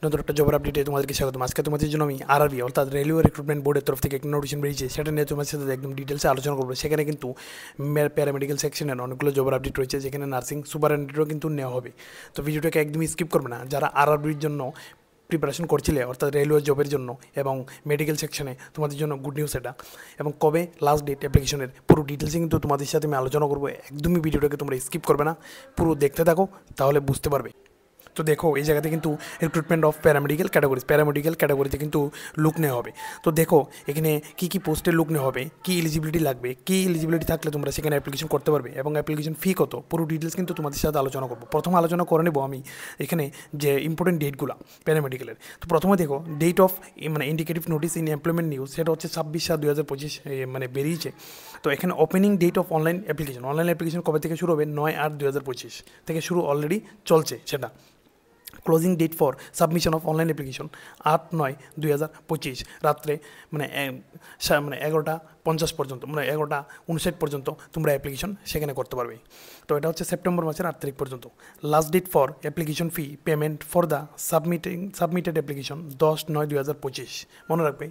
নতুন একটা জবের আপডেটে তোমাদেরকে স্বাগতম। আজকে তোমাদের জন্য আমি আরআরবি অর্থাৎ রেলওয়ে রিক্রুটমেন্ট বোর্ডের তরফ থেকে একটা নোটিফিকেশন বেরিয়েছে, সেটা নিয়ে তোমার সাথে একদম ডিটেলসে আলোচনা করবো। সেখানে কিন্তু প্যারামেডিক্যাল সেকশনের অনেকগুলো জবের আপডেট রয়েছে, যেখানে নার্সিং সুপারিনটেন্ডেন্টও কিন্তু নেওয়া হবে। তো ভিডিওটাকে একদমই স্কিপ করবে না। যারা আরআরবির জন্য প্রিপারেশন করছিলে অর্থাৎ রেলওয়ে জবের জন্য এবং মেডিকেল সেকশনে, তোমাদের জন্য গুড নিউজ এটা। এবং কবে লাস্ট ডেট অ্যাপ্লিকেশনের পুরো ডিটেলসে কিন্তু তোমাদের সাথে আমি আলোচনা করবো। একদমই ভিডিওটাকে তোমরা স্কিপ করবে না, পুরো দেখতে থাকো, তাহলে বুঝতে পারবে। তো দেখো, এই জায়গাতে কিন্তু রিক্রুটমেন্ট অফ প্যারামেডিক্যাল ক্যাটাগরিতে কিন্তু লুক নেওয়া হবে। তো দেখো এখানে কী পোস্টের লুক নেওয়া হবে, কী এলিজিবিলিটি লাগবে, কী এলিজিবিলিটি থাকলে তোমরা সেখানে অ্যাপ্লিকেশন করতে পারবে এবং অ্যাপ্লিকেশন ফি কত, পুরো ডিটেলস কিন্তু তোমাদের সাথে আলোচনা করবো। প্রথম আলোচনা করে নেবো আমি এখানে যে ইম্পর্টেন্ট ডেটগুলো প্যারামেডিক্যালের। তো প্রথমে দেখো date of indicative notice in employment news, সেটা হচ্ছে 26/7/2025 বেরিয়েছে। তো এখানে opening date of online application কবে থেকে শুরু হবে, 9/8/2025 থেকে শুরু, অলরেডি চলছে সেটা। Closing date for submission of online application 8/9/2025 রাত্রে 11:50 পর্যন্ত, 11:59 পর্যন্ত তোমরা অ্যাপ্লিকেশন সেখানে করতে পারবে। তো এটা হচ্ছে সেপ্টেম্বর মাসের 8 তারিখ পর্যন্ত। Last date for application fee payment for the submitted application 10/9/2025, মনে রাখবে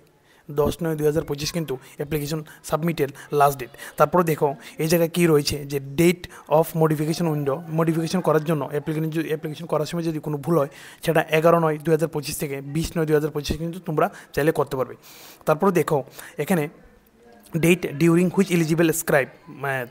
10/9/2025 কিন্তু অ্যাপ্লিকেশন সাবমিটের লাস্ট ডেট। তারপরে দেখো এই জায়গায় কী রয়েছে, যে ডেট অফ মডিফিকেশন করার জন্য অ্যাপ্লিকেশন করার সময় যদি কোনো ভুল হয়, সেটা 11/9/2025 থেকে 20/9/2025 কিন্তু তোমরা চাইলে করতে পারবে। তারপরে দেখো এখানে date during which eligible scribe,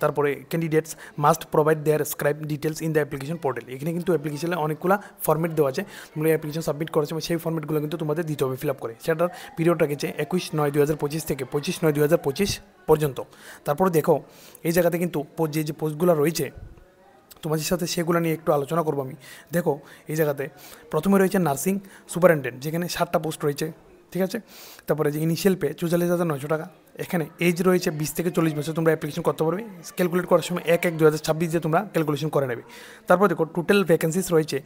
তারপরে candidates must provide their scribe details in the application portal. এখানে কিন্তু অ্যাপ্লিকেশনে অনেকগুলো ফর্মেট দেওয়া আছে, তোমরা অ্যাপ্লিকেশন সাবমিট করার সময় সেই ফর্মেটগুলো কিন্তু তোমাদের দিতে হবে ফিল আপ করে। সেটার পিরিয়ড রেখেছে 21/9/2025 থেকে 25/9/2025 পর্যন্ত। তারপরে দেখো এই জায়গাতে কিন্তু যে পোস্টগুলো রয়েছে তোমাদের সাথে সেগুলো নিয়ে একটু আলোচনা করবো আমি। দেখো এই জায়গাতে প্রথমে রয়েছে নার্সিং সুপারিনটেন্ডেন্ট, যেখানে 7টা পোস্ট রয়েছে, ঠিক আছে। তারপরে যে ইনিশিয়াল পে 44,900 টাকা। এখানে এজ রয়েছে 20 থেকে 40 বছর, তোমরা অ্যাপ্লিকেশন করতে পারবে। ক্যালকুলেট করার সময় 1/1/2026 দিয়ে তোমরা ক্যালকুলেশন করে নেবে। তারপর দেখো টোটাল ভ্যাকেন্সিস রয়েছে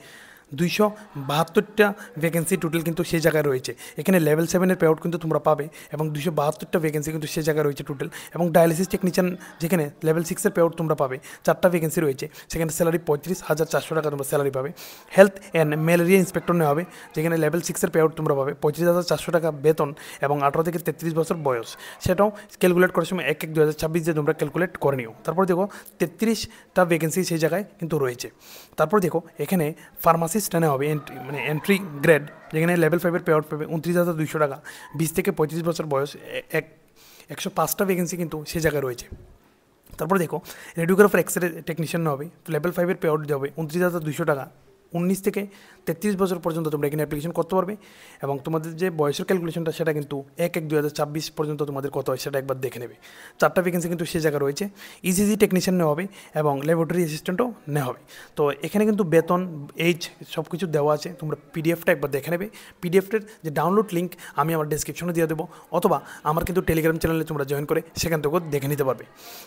272টা ভ্যাকেন্সি টোটাল কিন্তু সেই জায়গায় রয়েছে। এখানে লেভেল 7-এর পে আউট কিন্তু তোমরা পাবে এবং 272টা ভ্যাকেন্সি কিন্তু সেই জায়গায় রয়েছে টোটাল। এবং ডায়ালিসিস টেকনিশিয়ান, যেখানে লেভেল 6-এর পে আউট তোমরা পাবে, 4টা ভ্যাকেন্সি রয়েছে, সেখানে স্যালারি 35,400 টাকা তোমরা স্যালারি পাবে। হেলথ অ্যান্ড ম্যালেরিয়া ইন্সপেক্টর নেওয়া হবে, যেখানে লেভেল 6-এর পে আউট তোমরা পাবে, 35,400 টাকা বেতন এবং 18 থেকে 33 বছর বয়স। সেটাও ক্যালকুলেট করার সময় 1/1/2026 দিয়ে তোমরা ক্যালকুলেট করে নিও। তারপর দেখো 33টা ভ্যাকেন্সি সেই জায়গায় কিন্তু রয়েছে। তারপর দেখো এখানে ফার্মাসিস্ট নেওয়া হবে, এন্ট্রি গ্রেড, যেখানে লেভেল 5-এর পে আউট পাবে 29,200 টাকা, 20 থেকে 35 বছর বয়স। 105টা ভ্যাকেন্সি কিন্তু সে জায়গায় রয়েছে। তারপর দেখো রেডিওগ্রাফার এক্সরে টেকনিশিয়ান হবে, লেভেল 5-এর পে আউট দেওয়া হবে 29,200 টাকা, 19 থেকে 33 বছর পর্যন্ত তোমরা এখানে অ্যাপ্লিকেশন করতে পারবে। এবং তোমাদের যে বয়সের ক্যালকুলেশনটা, সেটা কিন্তু 1/1/2026 পর্যন্ত তোমাদের কত হয় সেটা একবার দেখে নেবে। 4টা ভ্যাকেন্সি কিন্তু সে জায়গায় রয়েছে। ইসিজি টেকনিশিয়ান নেওয়া হবে এবং ল্যাবরেটরি অ্যাসিস্ট্যান্টও নেওয়া হবে। তো এখানে কিন্তু বেতন, এজ সব কিছু দেওয়া আছে, তোমরা পিডিএফটা একবার দেখে নেবে। পিডিএফের যে ডাউনলোড লিঙ্ক আমি আমার ডেসক্রিপশনে দিয়ে দেবো, অথবা আমার কিন্তু টেলিগ্রাম চ্যানেলে তোমরা জয়েন করে সেখান থেকেও দেখে নিতে পারবে।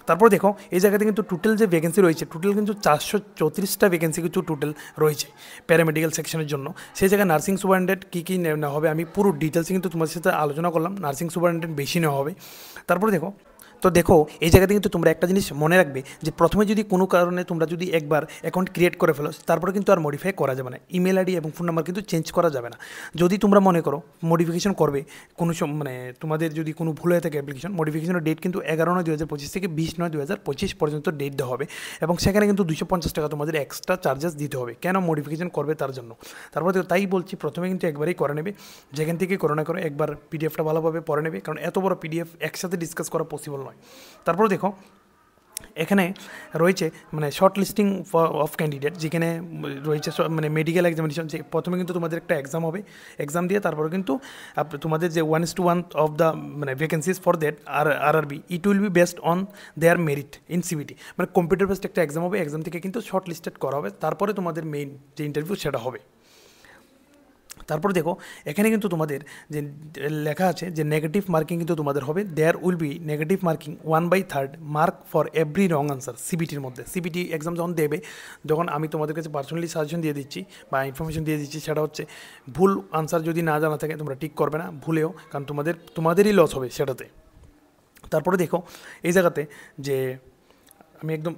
তারপর দেখো এই জায়গাতে কিন্তু টোটাল যে ভ্যাকেন্সি রয়েছে, টোটাল কিন্তু 434টা ভ্যাকেন্সি কিন্তু টোটাল রয়েছে প্যারামেডিক্যাল সেকশনের জন্য। সেই জায়গায় নার্সিং সুপারিনটেন্ডেন্ট কী নেওয়া হবে আমি পুরো ডিটেলসে কিন্তু তোমাদের সাথে আলোচনা করলাম। নার্সিং সুপারিনটেন্ডেন্ট বেশি নেওয়া হবে। তারপরে দেখো এই জায়গাতে কিন্তু তোমরা একটা জিনিস মনে রাখবে, যে প্রথমে যদি কোনো কারণে তোমরা যদি একবার অ্যাকাউন্ট ক্রিয়েট করে ফেলো, তারপরে কিন্তু আর মডিফাই করা যাবে না। ইমেল আইডি এবং ফোন নাম্বার কিন্তু চেঞ্জ করা যাবে না। যদি তোমরা মনে করো মডিফিকেশন করবে কোনো তোমাদের যদি কোনো ভুল হয়ে থাকে অ্যাপ্লিকেশন, মডিফিকেশনের ডেট কিন্তু 11/9/2025 থেকে 20/9/2025 পর্যন্ত ডেট দেওয়া হবে। এবং সেখানে কিন্তু 250 টাকা তোমাদের এক্সট্রা চার্জেস দিতে হবে, কেন মডিফিকেশন করবে তার জন্য। তারপর তাই বলছি, প্রথমে কিন্তু একবারই করে নেবে, যেখান থেকে করো না করো একবার পিডিএফটা ভালোভাবে পড়ে নেবে, কারণ এত বড় পিডিএফ একসাথে ডিসকাস করা পসিবল নয়। তারপর দেখো এখানে রয়েছে শর্ট লিস্টিং অফ ক্যান্ডিডেট, যেখানে রয়েছে মেডিকেল এক্সামিনেশন। যে প্রথমে কিন্তু তোমাদের একটা এক্সাম হবে, এক্সাম দিয়ে তারপরে কিন্তু তোমাদের যে 1:1 of the vacancies for that RRB, it will be based on their merit in CBT, computer based একটা এক্সাম হবে। এক্সাম থেকে কিন্তু শর্ট লিস্টেড করা হবে, তারপরে তোমাদের মেইন যে ইন্টারভিউ সেটা হবে। তারপর দেখো এখানে কিন্তু তোমাদের যে লেখা আছে যে নেগেটিভ মার্কিং কিন্তু তোমাদের হবে। There will be negative marking 1/3 mark for every wrong answer সিবিটির মধ্যে। সিবিটি এক্সাম যখন দেবে, যখন আমি তোমাদের কাছে পার্সোনালি সাজেশন দিয়ে দিচ্ছি বা ইনফরমেশন দিয়ে দিচ্ছি, সেটা হচ্ছে ভুল আনসার যদি না জানা থাকে তোমরা টিক করবে না ভুলেও, কারণ তোমাদেরই লস হবে সেটাতে। তারপরে দেখো এই জায়গাতে যে আমি একদম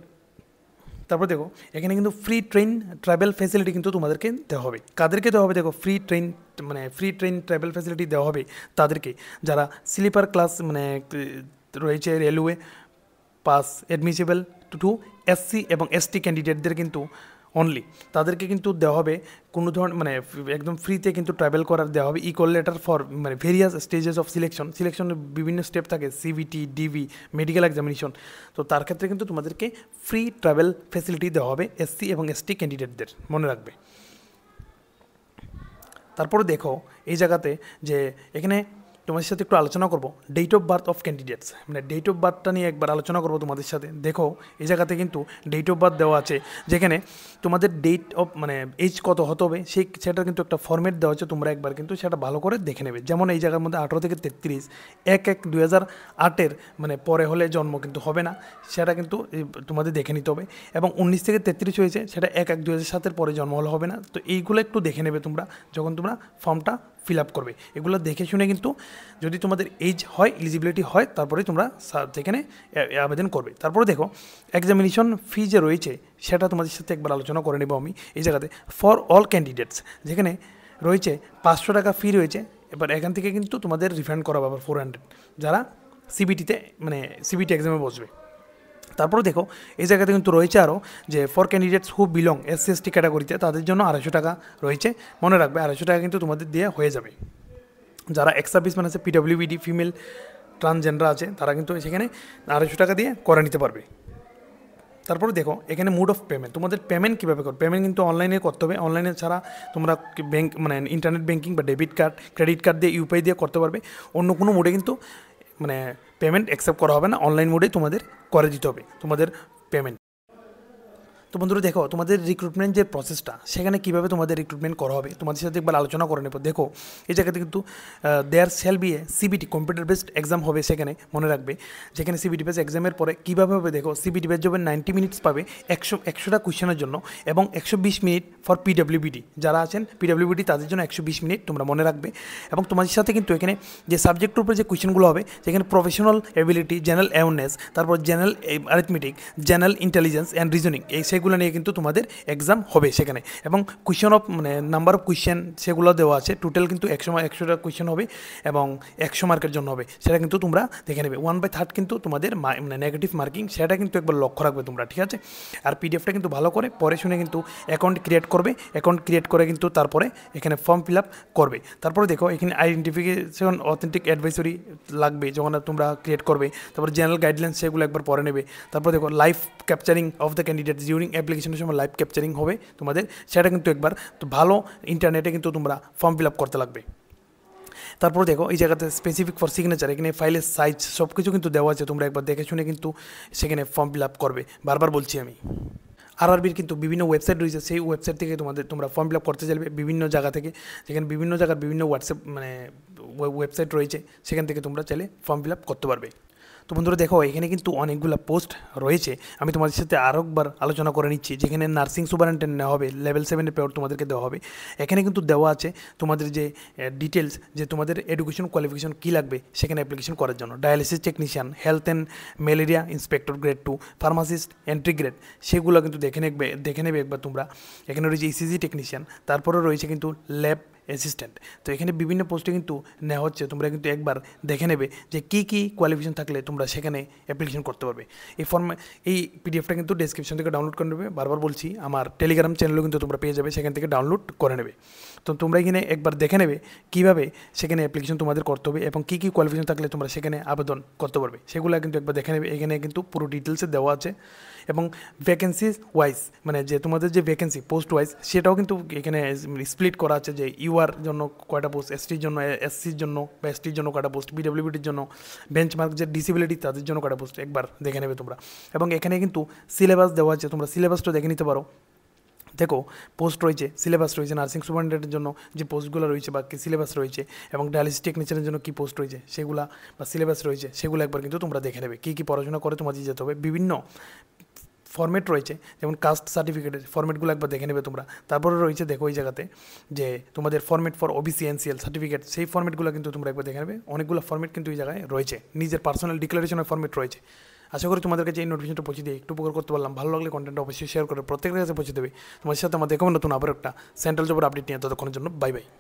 তারপর দেখো এখানে কিন্তু ফ্রি ট্রেন ট্রাভেল ফ্যাসিলিটি কিন্তু তোমাদেরকে দেওয়া হবে। কাদেরকে দেওয়া হবে দেখো, ফ্রি ট্রেন ট্রাভেল ফ্যাসিলিটি দেওয়া হবে তাদেরকে যারা স্লিপার ক্লাস রয়েছে রেলওয়ে পাস এডমিসিবল টু এসসি এবং এসটি ক্যান্ডিডেটদের কিন্তু অনলি তাদেরকে কিন্তু দেওয়া হবে কোনো ধরনের একদম ফ্রিতে কিন্তু ট্রাভেল করার দেওয়া হবে e call letter for various stages of সিলেকশনের বিভিন্ন স্টেপ থাকে, সিভিটি, ডিভি, মেডিকেল এক্সামিনেশন। তো তার ক্ষেত্রে কিন্তু তোমাদেরকে ফ্রি ট্রাভেল ফ্যাসিলিটি দেওয়া হবে এসসি এবং এসটি ক্যান্ডিডেটদের, মনে রাখবে। তারপরে দেখো এই জায়গাতে যে এখানে তোমাদের সাথে একটু আলোচনা করব date of birth of candidates, date of বার্থটা নিয়ে একবার আলোচনা করব তোমাদের সাথে। দেখো এই জায়গাতে কিন্তু ডেট অফ বার্থ দেওয়া আছে, যেখানে তোমাদের ডেট অফ এজ কত হতে হবে সেটা কিন্তু একটা ফর্মেট দেওয়া আছে, তোমরা একবার কিন্তু সেটা ভালো করে দেখে নেবে। যেমন এই জায়গার মধ্যে 18 থেকে 33 1/1/2008 পরে হলে জন্ম কিন্তু হবে না, সেটা কিন্তু তোমাদের দেখে নিতে হবে। এবং 19 থেকে 33 হয়েছে, সেটা 1/1/2007 পরে জন্ম হলে হবে না। তো এইগুলো একটু দেখে নেবে তোমরা যখন তোমরা ফর্মটা ফিল আপ করবে। এগুলো দেখে শুনে কিন্তু যদি তোমাদের এজ হয়, এলিজিবিলিটি হয়, তারপরে তোমরা সেখানে আবেদন করবে। তারপরে দেখো এক্সামিনেশন ফি যে রয়েছে সেটা তোমাদের সাথে একবার আলোচনা করে নেব আমি এই জায়গাতে। ফর অল ক্যান্ডিডেটস যেখানে রয়েছে 500 টাকা ফি রয়েছে, এবার এখান থেকে কিন্তু তোমাদের রিফান্ড করা হবে 400 যারা সিবিটিতে সিবিটি এক্সামে বসবে। তারপরে দেখো এই জায়গাতে কিন্তু রয়েছে আরও যে for candidates who belong SC ST ক্যাটাগরিতে তাদের জন্য 250 টাকা রয়েছে, মনে রাখবে 250 টাকা কিন্তু তোমাদের দিয়ে হয়ে যাবে। যারা এক্স সার্ভিসম্যান আছে, পিডব্লিউবিডি, ফিমেল ট্রান্সজেন্ডার আছে, তারা কিন্তু সেখানে 250 টাকা দিয়ে করে নিতে পারবে। তারপরে দেখো এখানে মোড অফ পেমেন্ট, তোমাদের পেমেন্ট কীভাবে করবে, পেমেন্ট কিন্তু অনলাইনে করতে হবে। অনলাইনে ছাড়া তোমরা ব্যাঙ্ক ইন্টারনেট ব্যাঙ্কিং বা ডেবিট কার্ড, ক্রেডিট কার্ড দিয়ে, ইউপিআই দিয়ে করতে পারবে। অন্য কোনো মোডে কিন্তু পেমেন্ট অ্যাকসেপ্ট করা হবে না, অনলাইন মোডে তোমাদের করে দিতে হবে তোমাদের পেমেন্ট। তো বন্ধুরা দেখো তোমাদের রিক্রুটমেন্ট যে প্রসেসটা সেখানে কীভাবে তোমাদের রিক্রুটমেন্ট করা হবে তোমাদের সাথে একবার আলোচনা করে নেব। দেখো এই জায়গাতে কিন্তু there shall be a CBT computer based exam হবে সেখানে, মনে রাখবে। যেখানে সিবিটি বেস এক্সামের পরে কীভাবে হবে দেখো, সিবিটি বেস যাবে 90 মিনিটস পাবে 100টা কোয়েশ্চেনের জন্য, এবং 120 মিনিট ফর পিডব্লিউবিডি যারা আছেন পিডব্লিউবিডি তাদের জন্য 120 মিনিট তোমরা মনে রাখবে। এবং তোমাদের সাথে কিন্তু এখানে যে সাবজেক্টের উপরে যে কোয়েশ্চেনগুলো হবে সেখানে প্রফেশনাল এবিলিটি, জেনারেল অ্যাওয়ারনেস, তারপর general arithmetic, general intelligence and reasoning, সেগুলো নিয়ে কিন্তু তোমাদের এক্সাম হবে সেখানে। এবং question of number of question সেগুলো দেওয়া আছে, টোটাল কিন্তু 100টা কোয়েশ্চেন হবে এবং 100 মার্কের জন্য হবে, সেটা কিন্তু তোমরা দেখে নেবে। 1/3 কিন্তু তোমাদের নেগেটিভ মার্কিং, সেটা কিন্তু একবার লক্ষ্য রাখবে তোমরা, ঠিক আছে। আর পিডিএফটা কিন্তু ভালো করে পড়ে শুনে কিন্তু অ্যাকাউন্ট ক্রিয়েট করবে, অ্যাকাউন্ট ক্রিয়েট করে কিন্তু তারপরে এখানে ফর্ম ফিল আপ করবে। তারপরে দেখো এখানে আইডেন্টিফিকেশন অথেন্টিক অ্যাডভাইসরি লাগবে যখন তোমরা ক্রিয়েট করবে। তারপর জেনারেল গাইডলাইন্স সেগুলো একবার পড়ে নেবে। তারপর দেখো live capturing of the candidate during অ্যাপ্লিকেশনের সময় লাইভ ক্যাপচারিং হবে তোমাদের, সেটা কিন্তু একবার তো ভালো ইন্টারনেটে কিন্তু তোমরা ফর্ম ফিল আপ করতে লাগবে। তারপর দেখো এই জায়গাতে স্পেসিফিক ফর সিগনেচার, এখানে ফাইলের সাইজ সব কিছু কিন্তু দেওয়া আছে, তোমরা একবার দেখে শুনে কিন্তু সেখানে ফর্ম ফিল আপ করবে। বারবার বলছি আমি, আরআরবির কিন্তু বিভিন্ন ওয়েবসাইট রয়েছে, সেই ওয়েবসাইট থেকে তোমরা ফর্ম ফিল আপ করতে চাইবে বিভিন্ন জায়গা থেকে, যেখানে বিভিন্ন জায়গার বিভিন্ন হোয়াটসঅ্যাপ ওয়েবসাইট রয়েছে, সেখান থেকে তোমরা চাইলে ফর্ম ফিল আপ করতে পারবে। তো বন্ধুরা দেখো এখানে কিন্তু অনেকগুলো পোস্ট রয়েছে, আমি তোমাদের সাথে আরও একবার আলোচনা করে নিচ্ছি। যেখানে নার্সিং সুপারিনটেন্ডেন্ট নেওয়া হবে, লেভেল 7-এর পেপার তোমাদেরকে দেওয়া হবে। এখানে কিন্তু দেওয়া আছে তোমাদের যে ডিটেলস, যে তোমাদের এডুকেশন কোয়ালিফিকেশন কী লাগবে সেখানে অ্যাপ্লিকেশন করার জন্য। Dialysis technician, health and malaria inspector grade 2, pharmacist entry grade, সেগুলো কিন্তু দেখে নেবে একবার তোমরা। এখানে রয়েছে ইসিজি টেকনিশিয়ান, তারপরেও রয়েছে কিন্তু ল্যাব অ্যাসিস্ট্যান্ট। তো এখানে বিভিন্ন পোস্টে কিন্তু নেওয়া হচ্ছে, তোমরা কিন্তু একবার দেখে নেবে যে কী কী কোয়ালিফিকেশন থাকলে তোমরা সেখানে অ্যাপ্লিকেশন করতে পারবে। এই পিডিএফটা কিন্তু ডেসক্রিপশন থেকে ডাউনলোড করে নেবে, বারবার বলছি। আমার টেলিগ্রাম চ্যানেলও কিন্তু তোমরা পেয়ে যাবে, সেখান থেকে ডাউনলোড করে নেবে। তো তোমরা এখানে একবার দেখে নেবে কীভাবে সেখানে অ্যাপ্লিকেশন তোমাদের করতে হবে এবং কী কী কোয়ালিফিকেশন থাকলে তোমরা সেখানে আবেদন করতে পারবে, সেগুলো কিন্তু একবার দেখে নেবে। এখানে কিন্তু পুরো ডিটেলসে দেওয়া আছে। এবং ভ্যাকেন্সিজ ওয়াইজ, যে তোমাদের যে ভ্যাকেন্সি পোস্ট ওয়াইজ, সেটাও কিন্তু এখানে স্প্লিট করা আছে, যে ইউআর জন্য কয়টা পোস্ট, এসটির জন্য, এসসির জন্য বা এসটির জন্য কয়টা পোস্ট, পিডব্লিউডির জন্য, বেঞ্চমার্ক যে ডিসেবিলিটি তাদের জন্য কয়টা পোস্ট, একবার দেখে নেবে তোমরা। এবং এখানে কিন্তু সিলেবাস দেওয়া আছে, তোমরা সিলেবাসটা দেখে নিতে পারো। দেখো পোস্ট রয়েছে, সিলেবাস রয়েছে, নার্সিং সুপারিনটেন্ডেন্টের জন্য যে পোস্টগুলো রয়েছে বা কী সিলেবাস রয়েছে, এবং ডায়ালিসিস টেকনিশিয়ানের জন্য কী পোস্ট রয়েছে সেগুলা বা সিলেবাস রয়েছে, সেগুলো একবার কিন্তু তোমরা দেখে নেবে। কী কী পড়াশোনা করে তোমাদের যেতে হবে, বিভিন্ন ফর্মেট রয়েছে, যেমন কাস্ট সার্টিফিকেটের ফর্মেটগুলো একবার দেখে নেবে তোমরা। তারপরে রয়েছে দেখো এই জায়গাতে যে তোমাদের format for OBC NCL certificate, সেই ফর্মেটগুলো কিন্তু তোমরা একবার দেখে নেবে। অনেকগুলো ফর্মেট কিন্তু এই জায়গায় রয়েছে, নিজের পার্সোনাল ডিক্লারেশনের ফর্মেট রয়েছে। আশা করি তোমাদের কাছে এই নোটিফিকেশনটা পৌঁছে দিয়ে একটু উপকার করতে পারলাম। ভালো লাগলে কন্টেন্টটা অবশ্যই শেয়ার করে প্রত্যেকের কাছে পৌঁছে দেবে। তোমার সাথে আমার দেখাবো নতুন আবার একটা সেন্ট্রাল জবের আপডেট নিয়ে। ততক্ষণের জন্য বাই বাই।